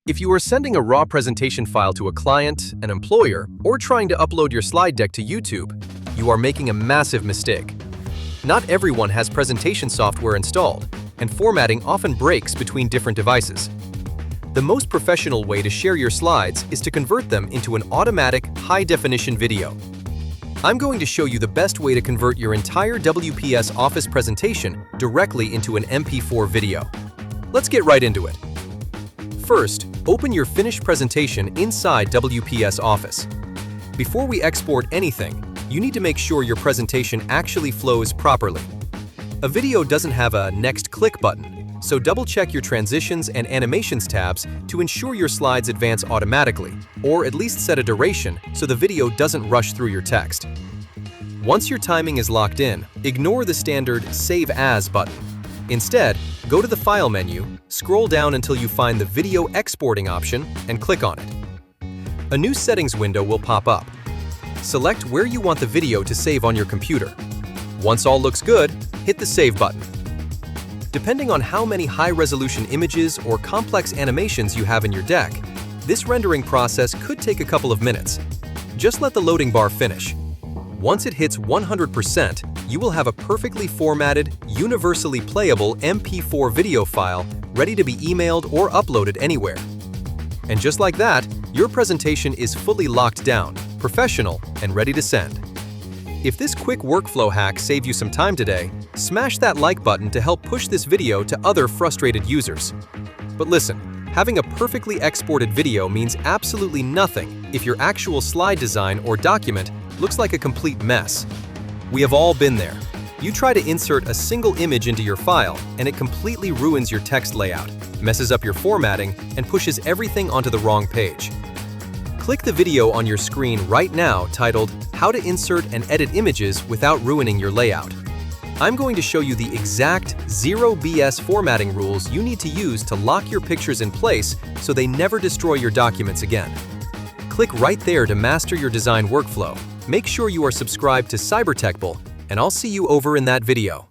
If you are sending a raw presentation file to a client, an employer, or trying to upload your slide deck to YouTube, you are making a massive mistake. Not everyone has presentation software installed, and formatting often breaks between different devices. The most professional way to share your slides is to convert them into an automatic, high-definition video. I'm going to show you the best way to convert your entire WPS Office presentation directly into an MP4 video. Let's get right into it. First, open your finished presentation inside WPS Office. Before we export anything, you need to make sure your presentation actually flows properly. A video doesn't have a next click button, so double-check your transitions and animations tabs to ensure your slides advance automatically, or at least set a duration so the video doesn't rush through your text. Once your timing is locked in, ignore the standard Save As button. Instead, go to the File menu, scroll down until you find the Video Exporting option, and click on it. A new settings window will pop up. Select where you want the video to save on your computer. Once all looks good, hit the Save button. Depending on how many high-resolution images or complex animations you have in your deck, this rendering process could take a couple of minutes. Just let the loading bar finish. Once it hits 100%, you will have a perfectly formatted, universally playable MP4 video file ready to be emailed or uploaded anywhere. And just like that, your presentation is fully locked down, professional, and ready to send. If this quick workflow hack saved you some time today, smash that like button to help push this video to other frustrated users. But listen, having a perfectly exported video means absolutely nothing if your actual slide design or document looks like a complete mess. We have all been there. You try to insert a single image into your file, and it completely ruins your text layout, messes up your formatting, and pushes everything onto the wrong page. Click the video on your screen right now titled How to Insert and Edit Images Without Ruining Your Layout. I'm going to show you the exact zero BS formatting rules you need to use to lock your pictures in place so they never destroy your documents again. Click right there to master your design workflow. Make sure you are subscribed to Cybertechpal, and I'll see you over in that video.